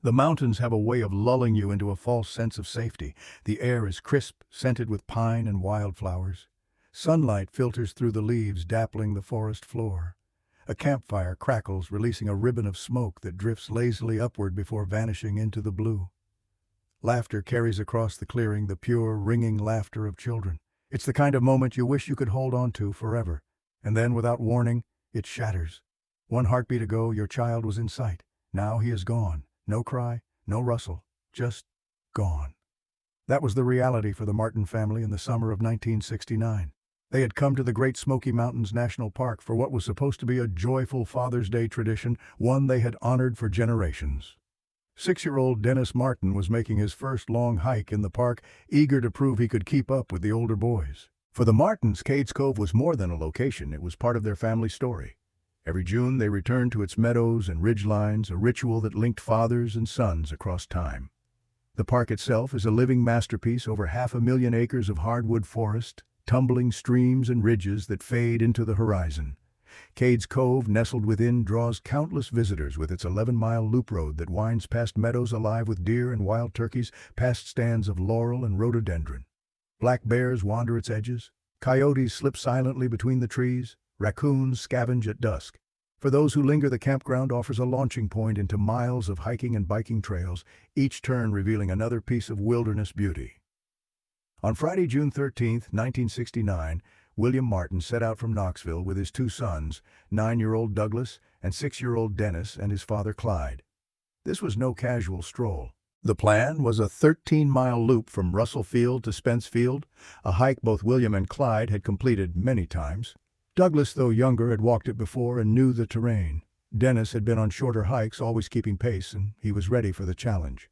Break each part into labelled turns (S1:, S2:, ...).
S1: The mountains have a way of lulling you into a false sense of safety. The air is crisp, scented with pine and wildflowers. Sunlight filters through the leaves, dappling the forest floor. A campfire crackles, releasing a ribbon of smoke that drifts lazily upward before vanishing into the blue. Laughter carries across the clearing, the pure, ringing laughter of children. It's the kind of moment you wish you could hold on to forever. And then, without warning, it shatters. One heartbeat ago, your child was in sight. Now he is gone. No cry, no rustle, just gone. That was the reality for the Martin family in the summer of 1969. They had come to the Great Smoky Mountains National Park for what was supposed to be a joyful Father's Day tradition, one they had honored for generations. 6-year-old Dennis Martin was making his first long hike in the park, eager to prove he could keep up with the older boys. For the Martins, Cades Cove was more than a location, it was part of their family story. Every June they returned to its meadows and ridgelines, a ritual that linked fathers and sons across time. The park itself is a living masterpiece, over 500,000 acres of hardwood forest, tumbling streams and ridges that fade into the horizon. Cades Cove, nestled within, draws countless visitors with its 11-mile loop road that winds past meadows alive with deer and wild turkeys, past stands of laurel and rhododendron. Black bears wander its edges, coyotes slip silently between the trees, raccoons scavenge at dusk. For those who linger, the campground offers a launching point into miles of hiking and biking trails, each turn revealing another piece of wilderness beauty. On Friday, June 13, 1969, William Martin set out from Knoxville with his two sons, 9-year-old Douglas and 6-year-old Dennis, and his father Clyde. This was no casual stroll. The plan was a 13-mile loop from Russell Field to Spence Field, a hike both William and Clyde had completed many times. Douglas, though younger, had walked it before and knew the terrain. Dennis had been on shorter hikes, always keeping pace, and he was ready for the challenge.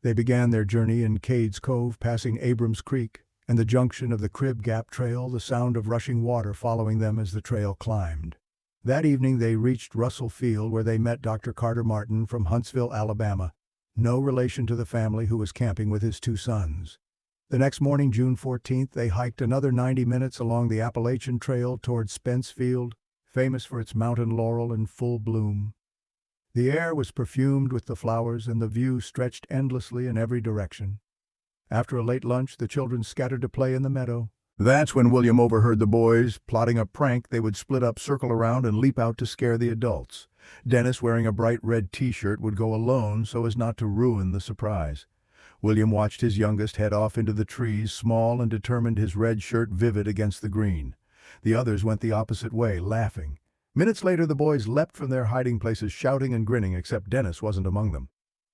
S1: They began their journey in Cades Cove, passing Abrams Creek and the junction of the Crib Gap Trail, the sound of rushing water following them as the trail climbed. That evening they reached Russell Field, where they met Dr. Carter Martin from Huntsville, Alabama, no relation to the family, who was camping with his two sons. The next morning, June 14th, they hiked another 90 minutes along the Appalachian Trail toward Spence Field, famous for its mountain laurel in full bloom. The air was perfumed with the flowers, and the view stretched endlessly in every direction. After a late lunch, the children scattered to play in the meadow. That's when William overheard the boys plotting a prank. They would split up, circle around, and leap out to scare the adults. Dennis, wearing a bright red t-shirt, would go alone so as not to ruin the surprise. William watched his youngest head off into the trees, small and determined, his red shirt vivid against the green. The others went the opposite way, laughing. Minutes later, the boys leapt from their hiding places, shouting and grinning, except Dennis wasn't among them.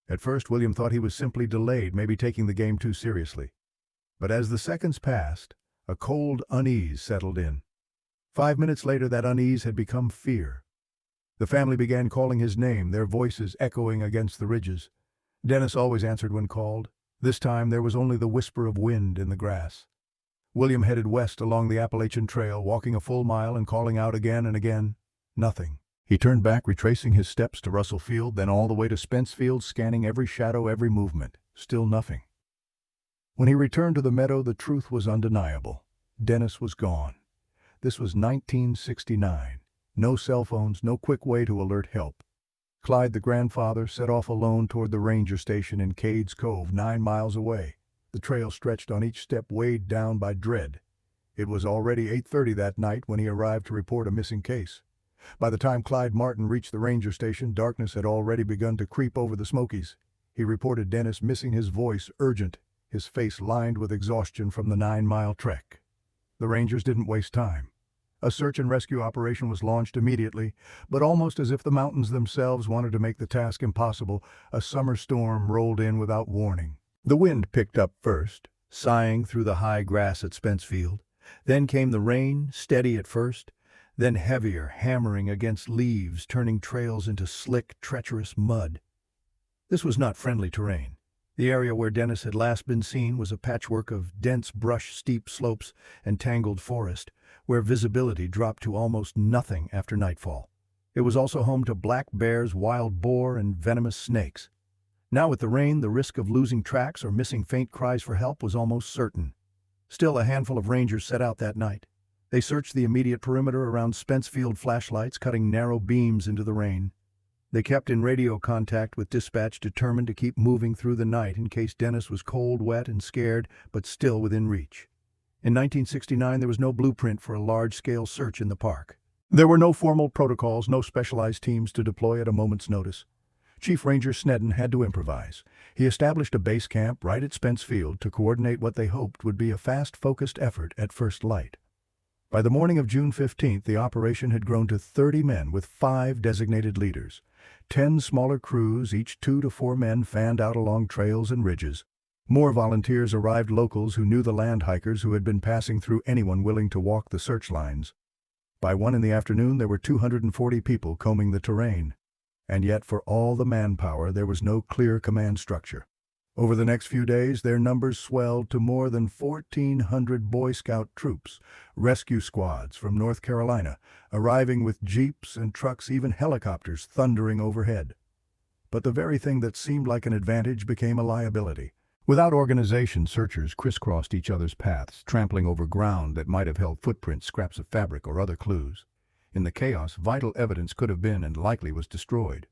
S1: At first, William thought he was simply delayed, maybe taking the game too seriously. But as the seconds passed, a cold unease settled in. 5 minutes later, that unease had become fear. The family began calling his name, their voices echoing against the ridges. Dennis always answered when called. This time there was only the whisper of wind in the grass. William headed west along the Appalachian Trail, walking a full mile and calling out again and again. Nothing. He turned back, retracing his steps to Russell Field, then all the way to Spence Field, scanning every shadow, every movement. Still nothing. When he returned to the meadow, the truth was undeniable. Dennis was gone. This was 1969. No cell phones, no quick way to alert help. Clyde, the grandfather, set off alone toward the ranger station in Cades Cove, 9 miles away. The trail stretched on each step, weighed down by dread. It was already 8:30 that night when he arrived to report a missing case. By the time Clyde Martin reached the ranger station, darkness had already begun to creep over the Smokies. He reported Dennis missing, his voice urgent, his face lined with exhaustion from the 9-mile trek. The rangers didn't waste time. A search and rescue operation was launched immediately, but almost as if the mountains themselves wanted to make the task impossible, a summer storm rolled in without warning. The wind picked up first, sighing through the high grass at Spence Field. Then came the rain, steady at first, then heavier, hammering against leaves, turning trails into slick, treacherous mud. This was not friendly terrain. The area where Dennis had last been seen was a patchwork of dense brush, steep slopes, and tangled forest, where visibility dropped to almost nothing after nightfall. It was also home to black bears, wild boar, and venomous snakes. Now with the rain, the risk of losing tracks or missing faint cries for help was almost certain. Still, a handful of rangers set out that night. They searched the immediate perimeter around Spence Field, flashlights cutting narrow beams into the rain. They kept in radio contact with dispatch, determined to keep moving through the night in case Dennis was cold, wet, and scared, but still within reach. In 1969, there was no blueprint for a large-scale search in the park. There were no formal protocols, no specialized teams to deploy at a moment's notice. Chief Ranger Sneddon had to improvise. He established a base camp right at Spence Field to coordinate what they hoped would be a fast, focused effort at first light. By the morning of June 15th, the operation had grown to 30 men with 5 designated leaders. 10 smaller crews, each 2 to 4 men, fanned out along trails and ridges. More volunteers arrived, locals who knew the land hikers who had been passing through, anyone willing to walk the search lines. By 1 in the afternoon, there were 240 people combing the terrain. And yet, for all the manpower, there was no clear command structure. Over the next few days, their numbers swelled to more than 1,400 Boy Scout troops, rescue squads from North Carolina, arriving with jeeps and trucks, even helicopters thundering overhead. But the very thing that seemed like an advantage became a liability. Without organization, searchers crisscrossed each other's paths, trampling over ground that might have held footprints, scraps of fabric, or other clues. In the chaos, vital evidence could have been and likely was destroyed.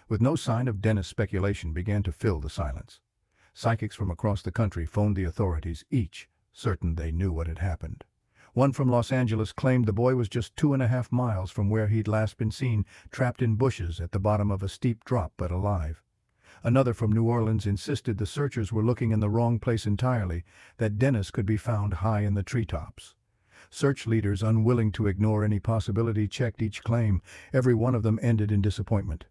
S1: With no sign of Dennis, speculation began to fill the silence. Psychics from across the country phoned the authorities, each certain they knew what had happened. One from Los Angeles claimed the boy was just 2.5 miles from where he'd last been seen, trapped in bushes at the bottom of a steep drop but alive. Another from New Orleans insisted the searchers were looking in the wrong place entirely, that Dennis could be found high in the treetops. Search leaders, unwilling to ignore any possibility, checked each claim. Every one of them ended in disappointment.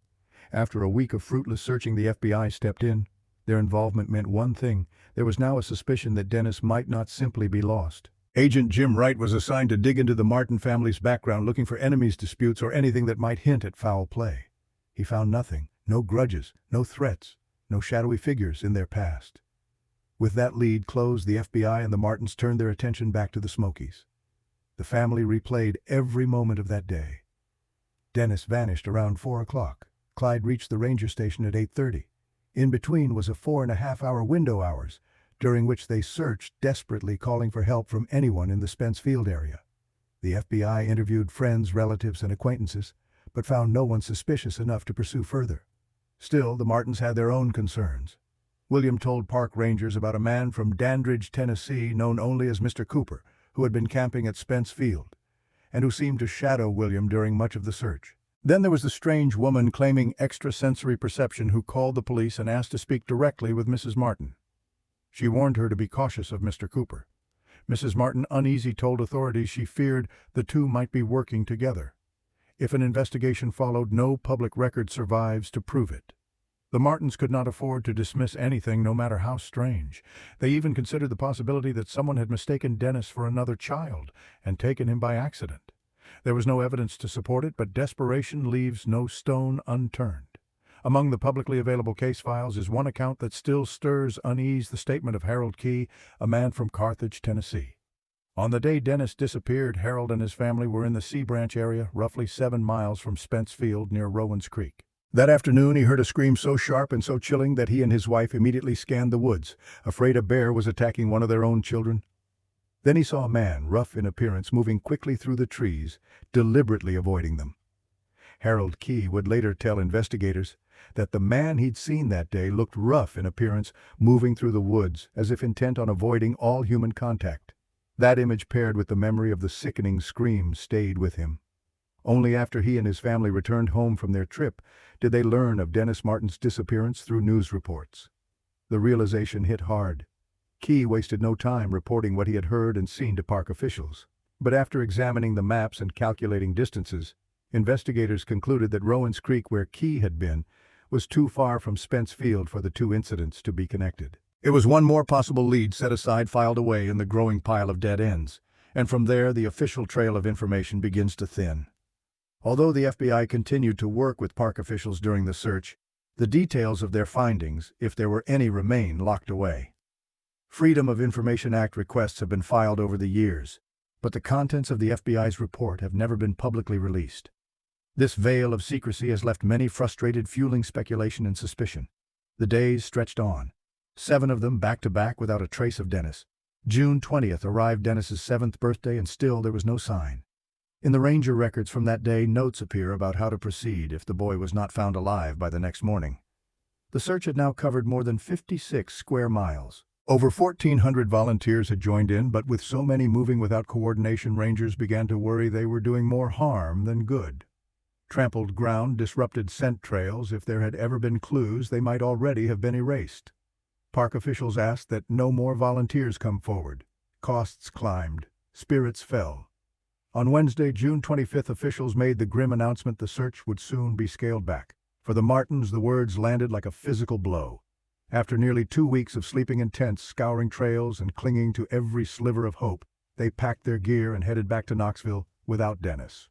S1: After a week of fruitless searching, the FBI stepped in. Their involvement meant one thing: there was now a suspicion that Dennis might not simply be lost. Agent Jim Wright was assigned to dig into the Martin family's background, looking for enemies, disputes, or anything that might hint at foul play. He found nothing. No grudges, no threats, no shadowy figures in their past. With that lead closed, the FBI and the Martins turned their attention back to the Smokies. The family replayed every moment of that day. Dennis vanished around 4 o'clock. Clyde reached the ranger station at 8:30. In between was a 4.5-hour window hours, during which they searched desperately, calling for help from anyone in the Spence Field area. The FBI interviewed friends, relatives, and acquaintances, but found no one suspicious enough to pursue further. Still, the Martins had their own concerns. William told park rangers about a man from Dandridge, Tennessee, known only as Mr. Cooper, who had been camping at Spence Field, and who seemed to shadow William during much of the search. Then there was the strange woman claiming extrasensory perception who called the police and asked to speak directly with Mrs. Martin. She warned her to be cautious of Mr. Cooper. Mrs. Martin, uneasy, told authorities she feared the two might be working together. If an investigation followed, no public record survives to prove it. The Martins could not afford to dismiss anything, no matter how strange. They even considered the possibility that someone had mistaken Dennis for another child and taken him by accident. There was no evidence to support it, but desperation leaves no stone unturned. Among the publicly available case files is one account that still stirs unease: the statement of Harold Key, a man from Carthage, Tennessee. On the day Dennis disappeared, Harold and his family were in the Sea Branch area, roughly 7 miles from Spence Field near Rowan's Creek. That afternoon, he heard a scream so sharp and so chilling that he and his wife immediately scanned the woods, afraid a bear was attacking one of their own children. Then he saw a man, rough in appearance, moving quickly through the trees, deliberately avoiding them. Harold Key would later tell investigators that the man he'd seen that day looked rough in appearance, moving through the woods as if intent on avoiding all human contact. That image, paired with the memory of the sickening scream, stayed with him. Only after he and his family returned home from their trip did they learn of Dennis Martin's disappearance through news reports. The realization hit hard. Key wasted no time reporting what he had heard and seen to park officials. But after examining the maps and calculating distances, investigators concluded that Rowan's Creek, where Key had been, was too far from Spence Field for the two incidents to be connected. It was one more possible lead set aside, filed away in the growing pile of dead ends, and from there the official trail of information begins to thin. Although the FBI continued to work with park officials during the search, the details of their findings, if there were any, remain locked away. Freedom of Information Act requests have been filed over the years, but the contents of the FBI's report have never been publicly released. This veil of secrecy has left many frustrated, fueling speculation and suspicion. The days stretched on, 7 of them back-to-back without a trace of Dennis. June 20th arrived, Dennis's 7th birthday, and still there was no sign. In the ranger records from that day, notes appear about how to proceed if the boy was not found alive by the next morning. The search had now covered more than 56 square miles. Over 1,400 volunteers had joined in, but with so many moving without coordination, rangers began to worry they were doing more harm than good. Trampled ground disrupted scent trails. If there had ever been clues, they might already have been erased. Park officials asked that no more volunteers come forward. Costs climbed. Spirits fell. On Wednesday, June 25th, officials made the grim announcement the search would soon be scaled back. For the Martins, the words landed like a physical blow. After nearly 2 weeks of sleeping in tents, scouring trails, and clinging to every sliver of hope, they packed their gear and headed back to Knoxville without Dennis.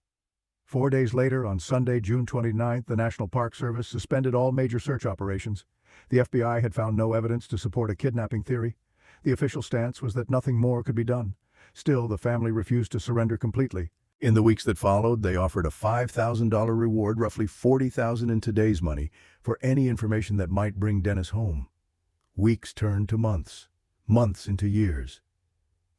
S1: 4 days later, on Sunday, June 29th, the National Park Service suspended all major search operations. The FBI had found no evidence to support a kidnapping theory. The official stance was that nothing more could be done. Still, the family refused to surrender completely. In the weeks that followed, they offered a $5,000 reward, roughly $40,000 in today's money, for any information that might bring Dennis home. Weeks turned to months, months into years.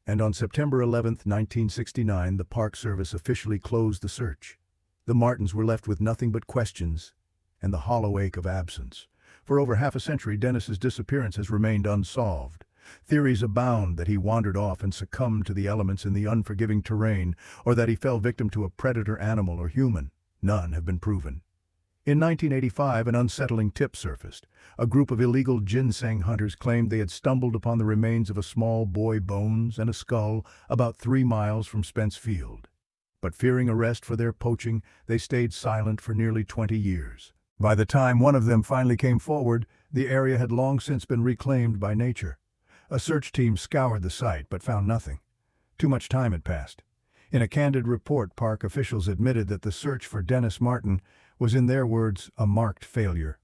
S1: And on September 11, 1969, the Park Service officially closed the search. The Martins were left with nothing but questions and the hollow ache of absence. For over half a century, Dennis's disappearance has remained unsolved. Theories abound that he wandered off and succumbed to the elements in the unforgiving terrain, or that he fell victim to a predator, animal or human. None have been proven. In 1985, an unsettling tip surfaced. A group of illegal ginseng hunters claimed they had stumbled upon the remains of a small boy, bones and a skull, about 3 miles from Spence Field. But fearing arrest for their poaching, they stayed silent for nearly 20 years. By the time one of them finally came forward, the area had long since been reclaimed by nature. A search team scoured the site but found nothing. Too much time had passed. In a candid report, park officials admitted that the search for Dennis Martin was, in their words, a marked failure.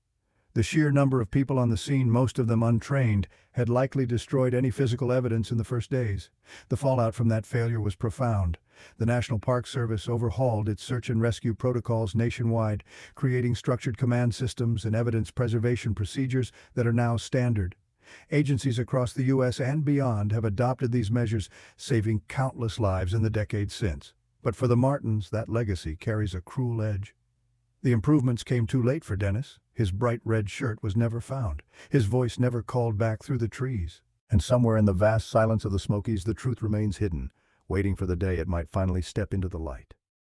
S1: The sheer number of people on the scene, most of them untrained, had likely destroyed any physical evidence in the first days. The fallout from that failure was profound. The National Park Service overhauled its search and rescue protocols nationwide, creating structured command systems and evidence preservation procedures that are now standard. Agencies across the U.S. and beyond have adopted these measures, saving countless lives in the decades since. But for the Martins, that legacy carries a cruel edge. The improvements came too late for Dennis. His bright red shirt was never found. His voice never called back through the trees. And somewhere in the vast silence of the Smokies, the truth remains hidden, waiting for the day it might finally step into the light.